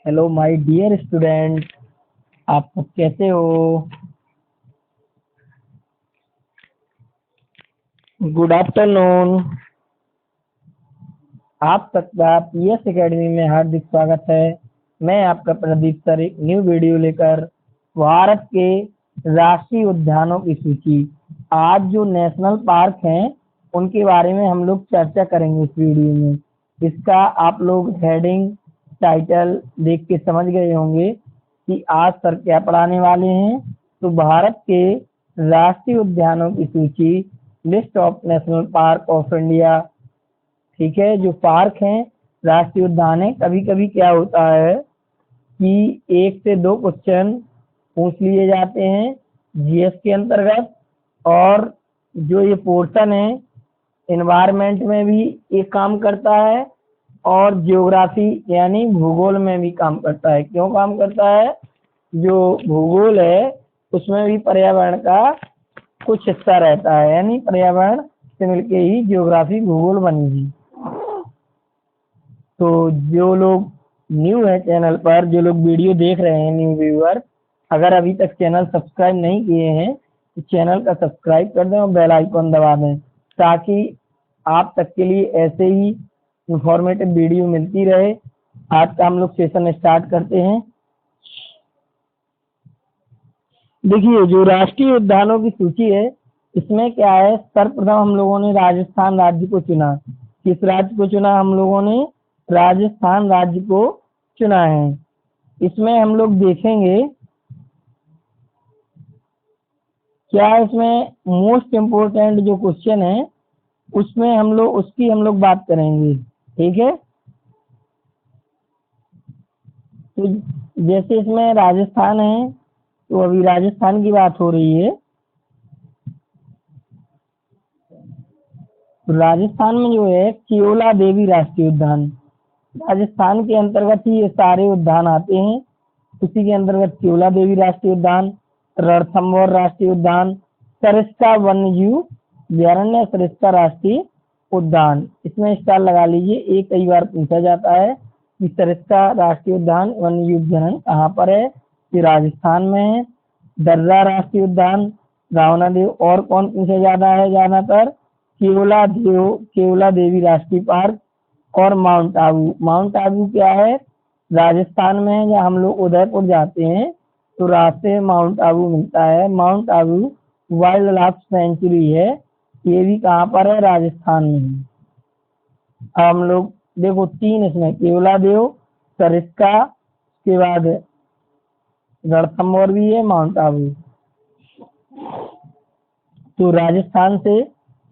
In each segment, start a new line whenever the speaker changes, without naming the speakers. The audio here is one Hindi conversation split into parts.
हेलो माय डियर स्टूडेंट, आप सब कैसे हो? Good afternoon. आप सबका पीएस एकेडमी में हार्दिक स्वागत है। मैं आपका प्रदीप सर एक न्यू वीडियो लेकर भारत के राष्ट्रीय उद्यानों की सूची, आज जो नेशनल पार्क हैं उनके बारे में हम लोग चर्चा करेंगे इस वीडियो में। इसका आप लोग हेडिंग टाइटल देख के समझ गए होंगे कि आज सर क्या पढ़ाने वाले हैं। तो भारत के राष्ट्रीय उद्यानों की सूची, list of national park of India. ठीक है, जो पार्क हैं राष्ट्रीय उद्यान है, कभी कभी क्या होता है कि 1 से 2 क्वेश्चन पूछ लिए जाते हैं जीएस के अंतर्गत, और जो ये पोर्शन है एनवायरमेंट में भी एक काम करता है और ज्योग्राफी यानी भूगोल में भी काम करता है। क्यों काम करता है? जो भूगोल है उसमें भी पर्यावरण का कुछ हिस्सा रहता है, यानी पर्यावरण से मिलके ही ज्योग्राफी भूगोल बनेगी। तो जो लोग न्यू है चैनल पर, जो लोग वीडियो देख रहे हैं, न्यू व्यूअर, अगर अभी तक चैनल सब्सक्राइब नहीं किए हैं तो चैनल का सब्सक्राइब कर दें और बेल आइकन दबा दें, ताकि आप तक के लिए ऐसे ही इंफॉर्मेटिव वीडियो मिलती रहे। आज का हम लोग सेशन स्टार्ट करते हैं। देखिए, जो राष्ट्रीय उद्यानों की सूची है इसमें क्या है, सर्वप्रथम हम लोगों ने राजस्थान राज्य को चुना। किस राज्य को चुना? हम लोगों ने राजस्थान राज्य को चुना है। इसमें हम लोग देखेंगे क्या इसमें मोस्ट इम्पोर्टेंट जो क्वेश्चन है उसमें हम लोग बात करेंगे। ठीक है, तो जैसे इसमें राजस्थान है तो अभी राजस्थान की बात हो रही है। तो राजस्थान में जो है केवला देवी राष्ट्रीय उद्यान, राजस्थान के अंतर्गत ही ये सारे उद्यान आते हैं। उसी के अंतर्गत केवला देवी राष्ट्रीय उद्यान, रणथंभौर राष्ट्रीय उद्यान, सरिस्का वन्यजीव अभयारण्य, सरिस्का राष्ट्रीय उद्यान। इसमें स्टार लगा लीजिए, एक कई बार पूछा जाता है कि सरिस्का राष्ट्रीय उद्यान वन्यजीव अभयारण्य कहाँ पर है? ये राजस्थान में है। दर्रा राष्ट्रीय उद्यान, रावणादेव, और कौन पूछा जाता है ज्यादातर? केवला देवी राष्ट्रीय पार्क और माउंट आबू। माउंट आबू क्या है? राजस्थान में है। जहाँ हम लोग उदयपुर जाते हैं तो रास्ते में माउंट आबू मिलता है। Mount Abu wild life sanctuary है, ये भी कहाँ पर है? राजस्थान में। हम लोग देखो 3 इसमें केवला देव, सरिस्का, के बाद रणथंभौर भी है, माउंट आबू। तो राजस्थान से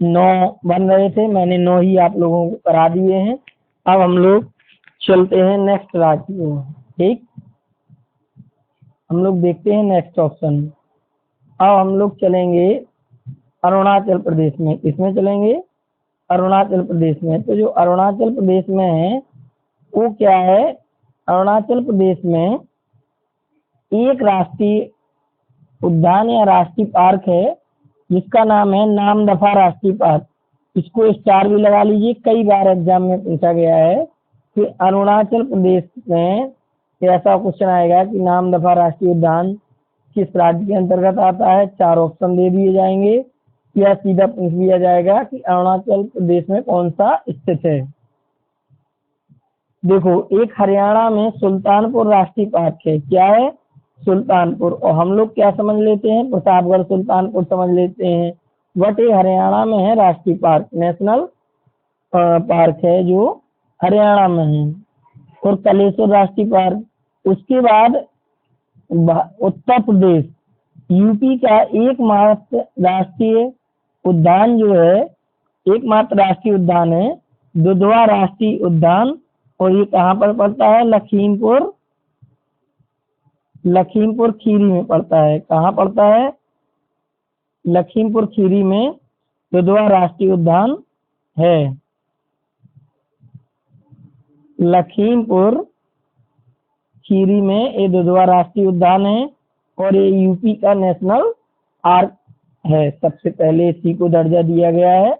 9 बन रहे थे, मैंने 9 ही आप लोगों को करा दिए हैं। अब हम लोग चलते हैं नेक्स्ट राज्य को। ठीक, हम लोग देखते हैं नेक्स्ट ऑप्शन। अब हम लोग चलेंगे अरुणाचल प्रदेश में। किसमें चलेंगे? अरुणाचल प्रदेश में। तो जो अरुणाचल प्रदेश में है वो क्या है? अरुणाचल प्रदेश में एक राष्ट्रीय उद्यान या राष्ट्रीय पार्क है जिसका नाम है नामदफा राष्ट्रीय पार्क। इसको स्टार भी लगा लीजिए, कई बार एग्जाम में पूछा गया है कि अरुणाचल प्रदेश में ऐसा क्वेश्चन आएगा कि नामदफा राष्ट्रीय उद्यान किस राज्य के अंतर्गत आता है। 4 ऑप्शन दे दिए जाएंगे या सीधा पूछ लिया जाएगा कि अरुणाचल प्रदेश में कौन सा स्थित है। देखो, एक हरियाणा में सुल्तानपुर राष्ट्रीय पार्क है। क्या है? सुल्तानपुर। और हम लोग क्या समझ लेते हैं? प्रतापगढ़ सुल्तानपुर समझ लेते हैं, बट ये हरियाणा में है राष्ट्रीय पार्क, नेशनल पार्क है जो हरियाणा में है। और कलेश्वर राष्ट्रीय पार्क। उसके बाद उत्तर प्रदेश, यूपी का एकमात्र राष्ट्रीय उद्यान जो है, एकमात्र राष्ट्रीय उद्यान है दुधवा राष्ट्रीय उद्यान, और ये कहाँ पर पड़ता है? लखीमपुर खीरी में पड़ता है। कहाँ पड़ता है? लखीमपुर खीरी में दुधवा राष्ट्रीय उद्यान है। लखीमपुर खीरी में ये दुधवा राष्ट्रीय उद्यान है और ये यूपी का नेशनल पार्क है। सबसे पहले इसी को दर्जा दिया गया है।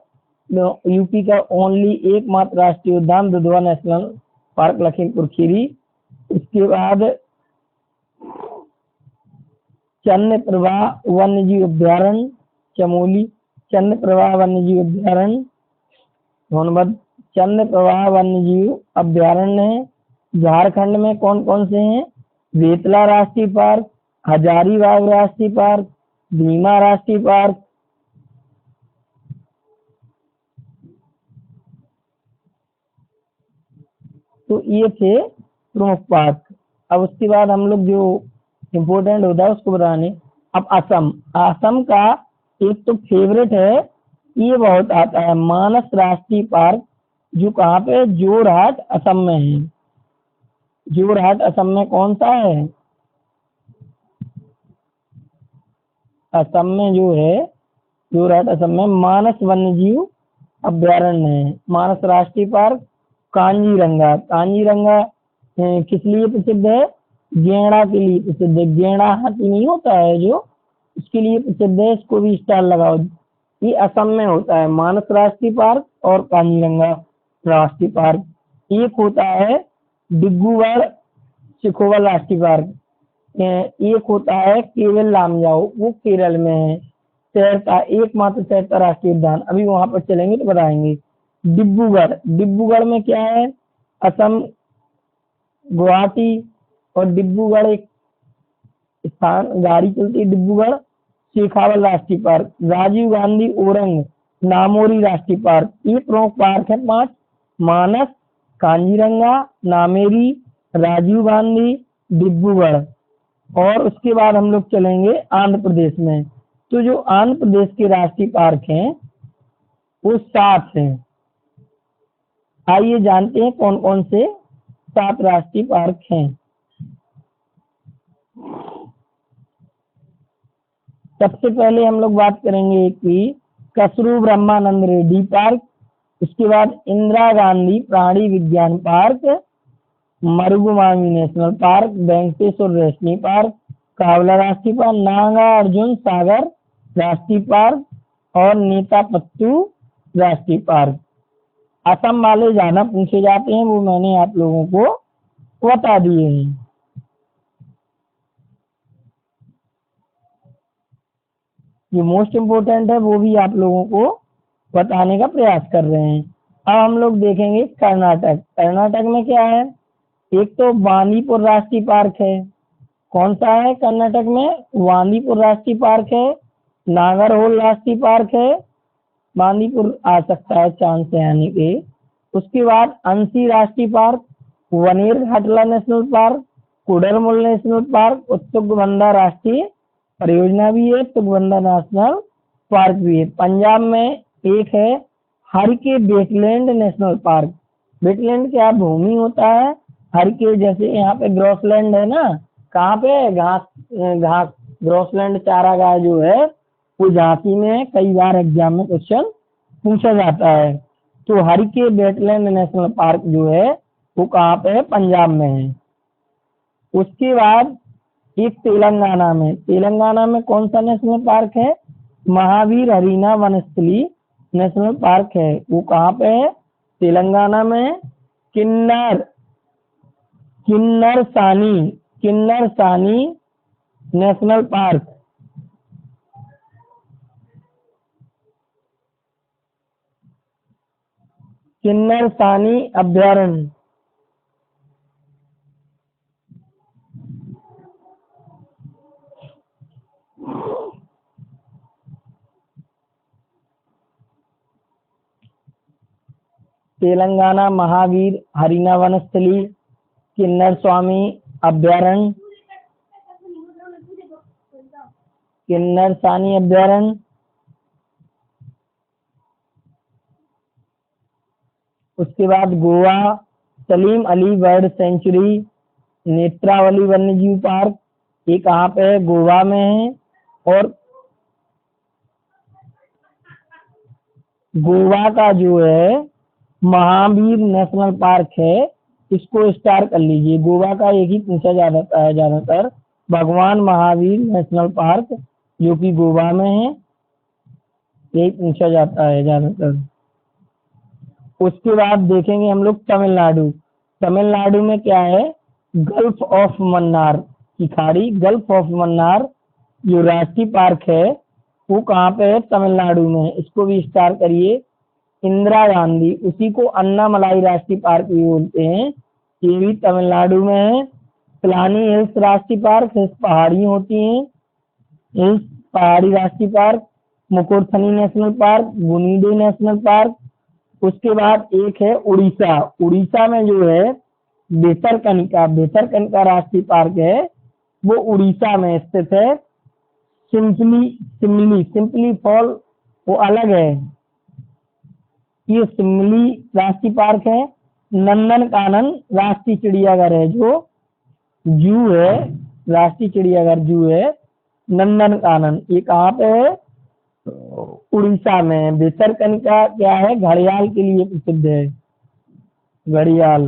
यूपी का ओनली एकमात्र राष्ट्रीय उद्यान दुधवा नेशनल पार्क लखीमपुर खीरी उसके बाद चंद्रप्रभा वन्यजीव अभ्यारण्य चमोली, चंद्रप्रभा वन्यजीव अभ्यारण्य सोनभद्र। चंद्रप्रभा वन्यजीव अभ्यारण्य है झारखंड में कौन कौन से हैं? बेतला राष्ट्रीय पार्क, हजारीबाग राष्ट्रीय पार्क, भीमा राष्ट्रीय पार्क। तो ये थे प्रमुख पार्क। अब उसके बाद हम लोग जो इम्पोर्टेंट होता है उसको बताने। अब असम, असम का एक तो फेवरेट है, ये बहुत आता है, मानस राष्ट्रीय पार्क, जो कहाँ पे है? जोरहाट असम में है। जोरहाट असम में कौन सा है? असम में जो है जोरहाट असम में मानस वन्यजीव अभ्यारण्य है, मानस राष्ट्रीय पार्क। कांजीरंगा, कांजीरंगा किस लिए प्रसिद्ध है? गैंडा के लिए प्रसिद्ध है। गैंडा हाथी नहीं होता है जो, उसके लिए प्रसिद्ध है, इसको भी स्टार लगाओ। ये असम में होता है, मानस राष्ट्रीय पार्क और कांजीरंगा राष्ट्रीय पार्क। एक होता है डिब्रूगढ़ सिखोवर राष्ट्रीय पार्क, एक होता है केवल लामजाओ, वो केरल में है। सैरता, एकमात्र सैरता राष्ट्रीय उद्यान, अभी वहां पर चलेंगे तो बताएंगे। डिब्रूगढ़, डिब्रूगढ़ में क्या है? असम, गुवाहाटी और डिब्रूगढ़ एक स्थान, गाड़ी चलती है डिब्रूगढ़। शेखावत राष्ट्रीय पार्क, राजीव गांधी ओरंग नामोरी राष्ट्रीय पार्क। ये प्रमुख पार्क है 5, मानस, कांजीरंगा, नामेरी, राजीव गांधी, डिब्रूगढ़। और उसके बाद हम लोग चलेंगे आंध्र प्रदेश में। तो जो आंध्र प्रदेश के राष्ट्रीय पार्क हैं वो 7 हैं। आइए जानते हैं कौन कौन से 7 राष्ट्रीय पार्क हैं। सबसे पहले हम लोग बात करेंगे कि कसरू ब्रह्मानंद रेड्डी पार्क, उसके बाद इंदिरा गांधी प्राणी विज्ञान park, Mrugavani national park, Venkateswara रेशनी पार्क, कावला राष्ट्रीय पार्क, नागार्जुन सागर राष्ट्रीय पार्क और नेतापत्तू राष्ट्रीय पार्क। असम वाले ज्यादा पूछे जाते हैं, वो मैंने आप लोगों को बता दिए हैं। जो मोस्ट इम्पोर्टेंट है वो भी आप लोगों को बताने का प्रयास कर रहे हैं। अब हम लोग देखेंगे कर्नाटक। कर्नाटक में क्या है? एक तो बांदीपुर राष्ट्रीय पार्क है। कौन सा है कर्नाटक में? बांदीपुर राष्ट्रीय पार्क है, नागरहोल राष्ट्रीय पार्क है, बांदीपुर आ सकता है चांद से आने के। उसके बाद अंसी राष्ट्रीय पार्क, वनेर घाटला national park, Kudremukh national park और तुगबंदा राष्ट्रीय परियोजना भी है, तुगबंदा नेशनल पार्क भी है। पंजाब में एक है हरके वेटलैंड नेशनल पार्क। वेटलैंड क्या भूमि होता है? हरके, जैसे यहाँ पे ग्रॉसलैंड है ना, कहाँ पे? घास, घास ग्रॉसलैंड चारागाह जो है वो झांसी में, कई बार एग्जाम में क्वेश्चन पूछा जाता है। तो हरके वेटलैंड नेशनल पार्क जो है वो कहाँ पे है? पंजाब में है। उसके बाद एक तेलंगाना में, तेलंगाना में कौन सा नेशनल पार्क है? महावीर हरीना वनस्थली नेशनल पार्क है, वो कहाँ पे है? तेलंगाना में। किन्नर, किन्नर सानी नेशनल पार्क, किन्नर सानी अभ्यारण्य। तेलंगाना महावीर हरीना वनस्थली, किन्नर स्वामी अभ्यारण्य, किन्नर सानी अभ्यारण्य। उसके बाद गोवा, सलीम अली बर्ड सेंचुरी, नेत्रावली वन्यजीव पार्क, ये कहाँ पे है? गोवा में है। और गोवा का जो है महावीर नेशनल पार्क है, इसको स्टार कर लीजिए। गोवा का एक ही पूछा जाता है ज्यादातर, भगवान महावीर नेशनल पार्क जो कि गोवा में है, यही पूछा जाता है ज्यादातर। उसके बाद देखेंगे हम लोग तमिलनाडु। तमिलनाडु में क्या है? गल्फ ऑफ मन्नार की खाड़ी, गल्फ ऑफ मन्नार जो राष्ट्रीय पार्क है वो कहाँ पे है? तमिलनाडु में। इसको भी स्टार करिए। इंदिरा गांधी, उसी को अन्नामलाई राष्ट्रीय पार्क भी बोलते हैं, ये भी तमिलनाडु में है। पिलानी हिल्स राष्ट्रीय पार्क, हिल्स पहाड़ी होती हैं, हिल्स पहाड़ी राष्ट्रीय park. Mukurthi national park, Guindy national park. उसके बाद एक है उड़ीसा, उड़ीसा में जो है भितरकनिका, भितरकनिका राष्ट्रीय पार्क है, वो उड़ीसा में स्थित है। सिंपली सिमली, सिंपली फॉल वो अलग है, ये सिमली राष्ट्रीय पार्क है। नंदनकानन राष्ट्रीय चिड़ियाघर है, जो जू है, राष्ट्रीय चिड़ियाघर जू है नंदनकानन, ये कहाँ पे है? उड़ीसा में। भितरकनिका क्या है? घड़ियाल के लिए प्रसिद्ध है, घड़ियाल,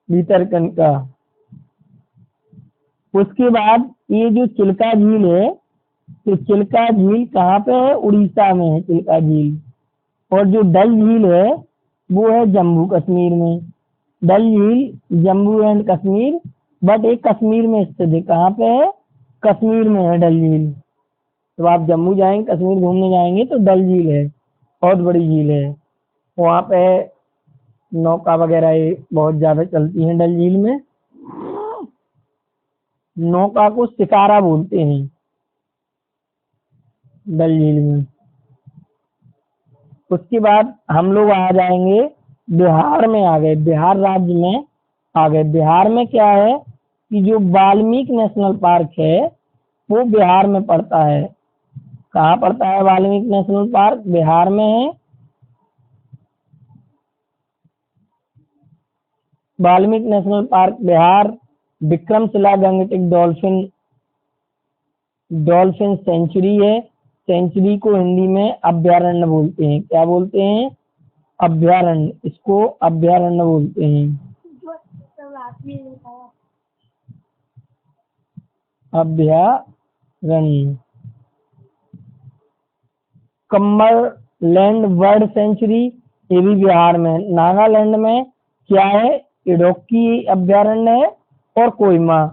भितरकनिका। उसके बाद ये जो चिल्का झील है, तो चिल्का झील कहाँ पे है? उड़ीसा में है चिल्का झील। और जो डल झील है वो है जम्मू कश्मीर में। डल झील जम्मू एंड कश्मीर, बट एक कश्मीर में स्थित है। कहाँ पे है? कश्मीर में है डल झील। तो आप जम्मू जाएंगे, कश्मीर घूमने जाएंगे तो डल झील है, बहुत बड़ी झील है। वहाँ पे नौका वगैरह ये बहुत ज्यादा चलती हैं डल झील में। नौका को शिकारा बोलते हैं डल झील में। उसके बाद हम लोग आ जाएंगे बिहार में, आ गए बिहार राज्य में, आ गए। बिहार में क्या है कि जो वाल्मीकि नेशनल पार्क है वो बिहार में पड़ता है। कहाँ पड़ता है वाल्मीकि नेशनल पार्क? बिहार में है। Valmiki national park Bihar. Vikramshila Gangetic dolphin, dolphin sanctuary है। सेंचुरी को हिंदी में अभयारण्य बोलते हैं। क्या बोलते हैं? अभयारण्य, इसको अभयारण्य बोलते हैं, अभयारण्य। कम्बरलैंड बर्ड सेंचुरी, ये भी बिहार में। नागालैंड में क्या है? इडुक्की अभयारण्य है और कोहिमा।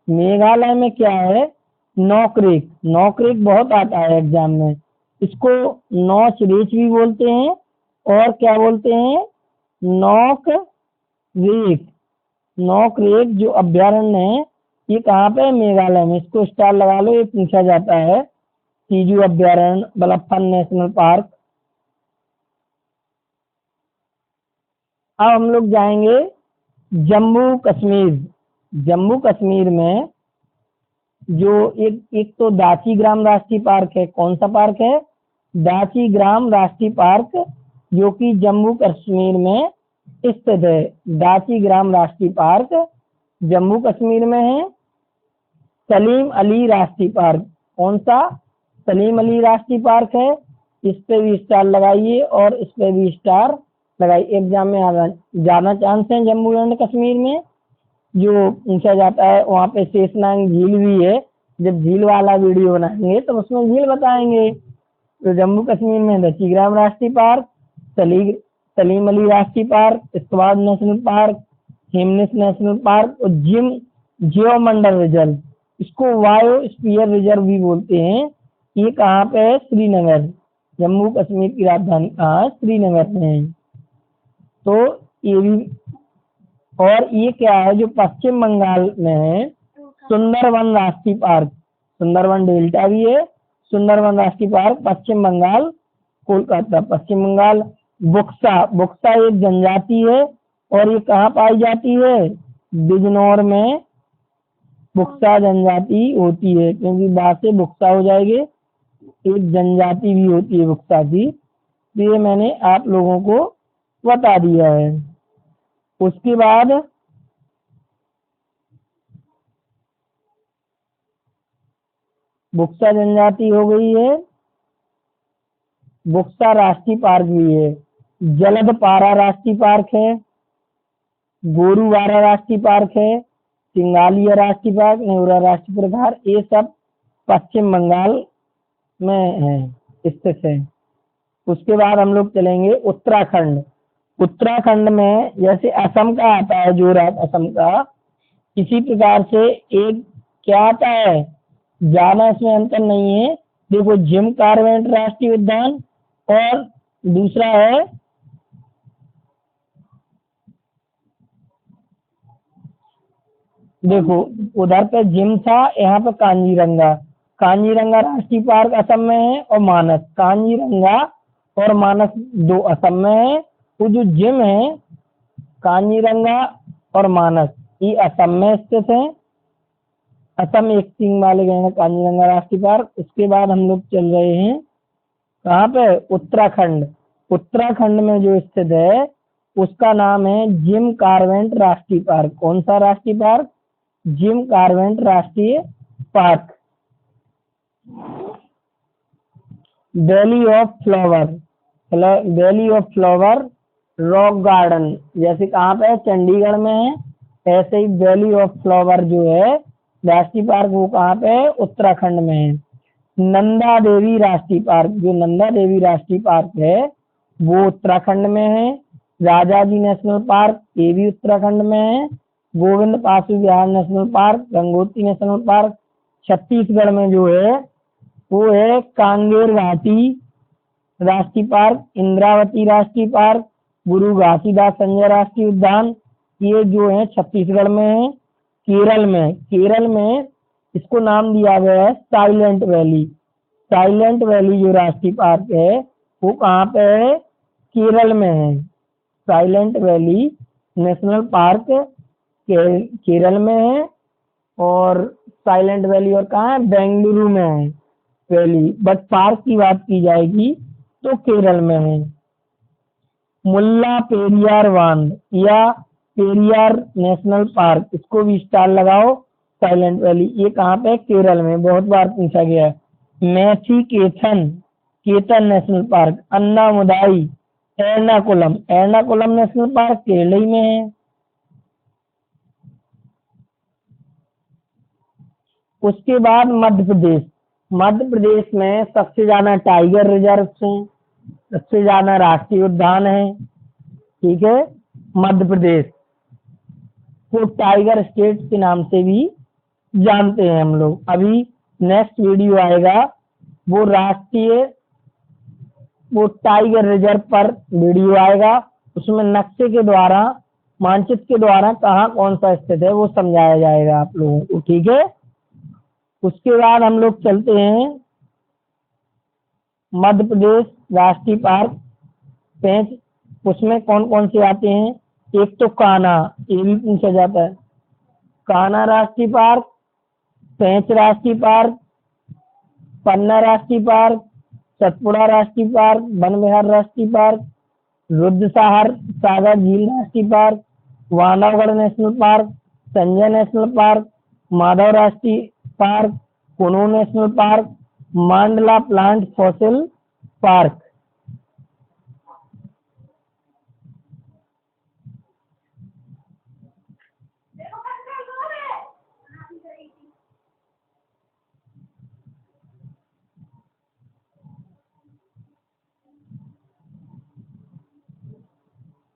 मेघालय में क्या है? नौकरेक, नौकरेक बहुत आता है एग्जाम में, इसको नौच रेच भी बोलते हैं और क्या बोलते हैं? नौक रेक। नौक रेक जो अभयारण्य है ये कहाँ पे है? मेघालय में। इसको स्टार लगा लो, ये पूछा जाता है। तीजू अभयारण्य, बलफन नेशनल पार्क। अब हम लोग जाएंगे जम्मू कश्मीर। जम्मू कश्मीर में जो एक तो दाची ग्राम राष्ट्रीय पार्क है। कौन सा पार्क है? दाची ग्राम राष्ट्रीय पार्क, जो कि जम्मू कश्मीर में स्थित है। दाची ग्राम राष्ट्रीय पार्क जम्मू कश्मीर में है। सलीम अली राष्ट्रीय पार्क, कौन सा? सलीम अली राष्ट्रीय पार्क है। इस पे भी स्टार लगाइए और इस पे भी स्टार लगाइए। एग्जाम में ज्यादा चांस है जम्मू एंड कश्मीर में। जो पूछा जाता है वहाँ पे शेषनाग झील भी है, जब झील वाला वीडियो बनाएंगे तो उसमें झील बताएंगे। तो जम्मू कश्मीर में दचीग्राम राष्ट्रीय पार्क, सलीम अली राष्ट्रीय पार्क, इस्वाद national park, Hemis national park और जियोमंडल रिजर्व, इसको बायोस्फीयर रिजर्व भी बोलते हैं। ये कहाँ पे है? श्रीनगर। जम्मू कश्मीर की राजधानी कहाँ है? श्रीनगर में है। तो ये भी, और ये क्या है जो पश्चिम बंगाल में है? सुंदरवन राष्ट्रीय पार्क। सुंदरवन डेल्टा भी है। सुंदरवन राष्ट्रीय पार्क पश्चिम बंगाल, कोलकाता, पश्चिम बंगाल। बुक्सा, बुक्सा एक जनजाति है और ये कहाँ पाई जाती है? बिजनौर में बुक्सा जनजाति होती है, क्योंकि बात से बुक्सा हो जाएगी। एक जनजाति भी होती है बुक्सा की। तो ये मैंने आप लोगों को बता दिया है। उसके बाद बुक्सा जनजाति हो गई है। बुक्सा राष्ट्रीय पार्क भी है। जलदपारा राष्ट्रीय पार्क है। गोरुवारा राष्ट्रीय पार्क है। सिंगालिया राष्ट्रीय पार्क, नेवरा राष्ट्रीय प्रकार, ये सब पश्चिम बंगाल में है, स्थित है। उसके बाद हम लोग चलेंगे उत्तराखंड। उत्तराखंड में जैसे असम का आता है, जोरहाट असम का, इसी प्रकार से एक क्या आता है, ज्यादा इसमें अंतर नहीं है। देखो, जिम कॉर्बेट राष्ट्रीय उद्यान और दूसरा है देखो, उधर पे जिम था, यहाँ पे कांजीरंगा। कांजीरंगा राष्ट्रीय पार्क असम में है और मानस, कांजीरंगा और मानस दो असम में है। वो जो जिम है कांजीरंगा और मानस, ये असम में स्थित है। असम एक सिंह वाले गए हैं कांजीरंगा राष्ट्रीय पार्क। उसके बाद हम लोग चल रहे हैं कहाँ पे, उत्तराखंड। उत्तराखंड में जो स्थित है उसका नाम है जिम कॉर्बेट राष्ट्रीय पार्क। कौन सा राष्ट्रीय पार्क, जिम कॉर्बेट राष्ट्रीय park. Valley of flower, valley of flower rock garden, जैसे कहाँ पे है, चंडीगढ़ में है, ऐसे ही वैली ऑफ फ्लावर जो है राष्ट्रीय पार्क, वो कहाँ पे है, उत्तराखंड में है। नंदा देवी राष्ट्रीय पार्क, जो नंदा देवी राष्ट्रीय पार्क है वो उत्तराखंड में है। राजाजी नेशनल पार्क, ये भी उत्तराखंड में है। Govind Pashu Vihar national park, Gangotri national park Chhattisgarh में जो है वो है। कांगेर घाटी राष्ट्रीय पार्क, इंद्रावती राष्ट्रीय पार्क, गुरु घासीदास संजय राष्ट्रीय उद्यान, ये जो है छत्तीसगढ़ में है। केरल में इसको नाम दिया गया है साइलेंट वैली। साइलेंट वैली जो राष्ट्रीय पार्क है वो कहाँ पे है, केरल में है। Silent valley national park Kerala में है। और साइलेंट वैली और कहाँ है, बेंगलुरु में है वैली, बट पार्क की बात की जाएगी तो केरल में है। मुल्ला पेरियार बांध या पेरियार नेशनल पार्क, इसको भी स्टार लगाओ। साइलेंट वैली, ये कहाँ पे है, केरल में, बहुत बार पूछा गया है। Mathikettan national park, Anamudi Ernakulam national park Kerala ही में है। उसके बाद मध्य प्रदेश में सबसे ज्यादा टाइगर रिजर्व हैं, सबसे ज्यादा राष्ट्रीय उद्यान है। ठीक है, मध्य प्रदेश को टाइगर स्टेट के नाम से भी जानते हैं हम लोग। अभी नेक्स्ट वीडियो आएगा वो टाइगर रिजर्व पर वीडियो आएगा, उसमें नक्शे के द्वारा, मानचित्र के द्वारा कहाँ कौन सा स्थित है वो समझाया जाएगा आप लोगों को। ठीक है, उसके बाद हम लोग चलते हैं मध्य प्रदेश राष्ट्रीय पार्क पेंच, उसमें कौन कौन से आते हैं। एक तो कान्हा, ये भी पूछा जाता है, कान्हा राष्ट्रीय पार्क, पेंच राष्ट्रीय पार्क, पन्ना राष्ट्रीय पार्क, सतपुड़ा राष्ट्रीय पार्क, वन विहार राष्ट्रीय पार्क, रुद्रसागर सागर झील राष्ट्रीय park, Bandhavgarh national park, Sanjay national park, Madhav राष्ट्रीय पार्क, कुनू नेशनल पार्क, मांडला प्लांट फॉसिल पार्क।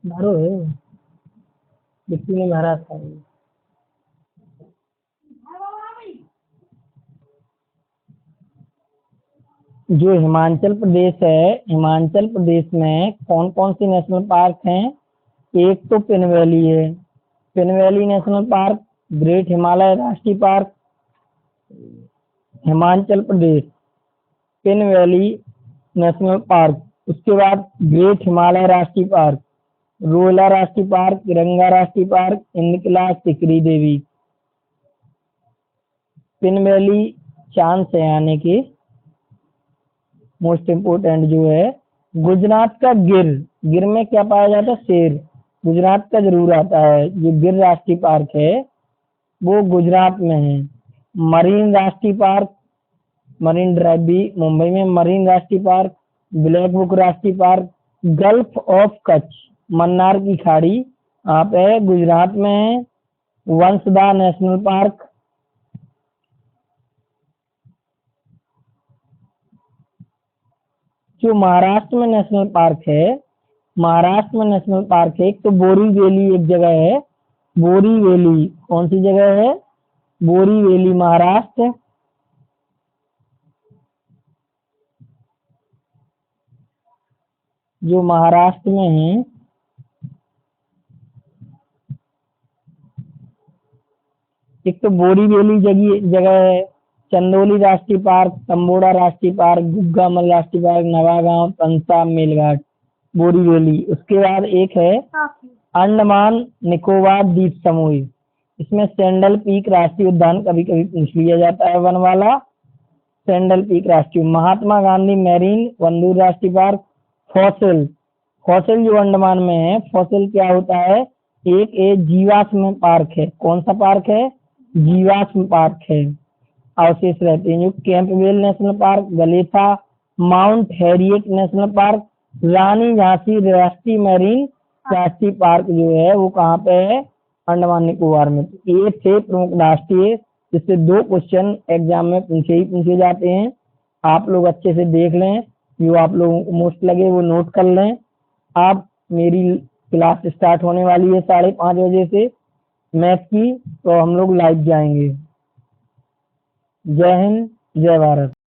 मारो है बिट्टू ने मारा था। जो हिमाचल प्रदेश है, हिमाचल प्रदेश में कौन कौन सी नेशनल पार्क हैं। एक तो पिन वैली है, pin valley national park, great Himalaya राष्ट्रीय park Himachal Pradesh, pin valley national park. उसके बाद ग्रेट हिमालय राष्ट्रीय पार्क, रोहला राष्ट्रीय पार्क, तिरंगा राष्ट्रीय पार्क, इंदकिला सिकरी देवी। पिन वैली चांद से आने के मोस्ट इम्पोर्टेंट जो है। गुजरात का गिर में क्या पाया जाता है, शेर, गुजरात का जरूर आता है। जो गिर राष्ट्रीय पार्क है वो गुजरात में है। मरीन राष्ट्रीय पार्क, मरीन ड्राइव भी मुंबई में, मरीन राष्ट्रीय पार्क, ब्लैक बुक राष्ट्रीय park, gulf of Kutch, Mannar की खाड़ी यहाँ पे गुजरात में है। वंशदा नेशनल पार्क, जो महाराष्ट्र में नेशनल पार्क है महाराष्ट्र में नेशनल पार्क है। एक तो बोरी वैली एक जगह है, बोरी वैली कौन सी जगह है? बोरी वैली महाराष्ट्र। जो महाराष्ट्र में है। एक तो बोरी वैली जगह है, चंदौली राष्ट्रीय पार्क, तंबोड़ा राष्ट्रीय पार्क, गुग्गामल राष्ट्रीय पार्क, नवागांव, तंसा, मेलघाट, बोरी वैली। उसके बाद एक है अंडमान निकोबार द्वीप समूह। इसमें सैंडल पीक राष्ट्रीय उद्यान कभी कभी पूछ लिया जाता है, वन वाला। सैंडल पीक राष्ट्रीय। महात्मा गांधी मैरीन वंदूर राष्ट्रीय पार्क। फॉसिल, फॉसिल जो अंडमान में है, फॉसिल क्या होता है? एक जीवाश्म पार्क है। कौन सा पार्क है? जीवाश्म पार्क है। अवशेष रहते हैं। जो Campbell national park, Galathea, Mount Harriet national park, Rani Jhansi राष्ट्रीय मैरीन राष्ट्रीय पार्क जो है वो कहाँ पे है? अंडमान निकोबार में। ये थे प्रमुख राष्ट्रीय, जिससे 2 क्वेश्चन एग्जाम में पूछे जाते हैं। आप लोग अच्छे से देख लें, जो आप लोगों को मोस्ट लगे वो नोट कर लें। आप मेरी क्लास स्टार्ट होने वाली है 5:30 बजे से मैथ की, तो हम लोग लाइव जाएंगे। जय हिंद, जय भारत।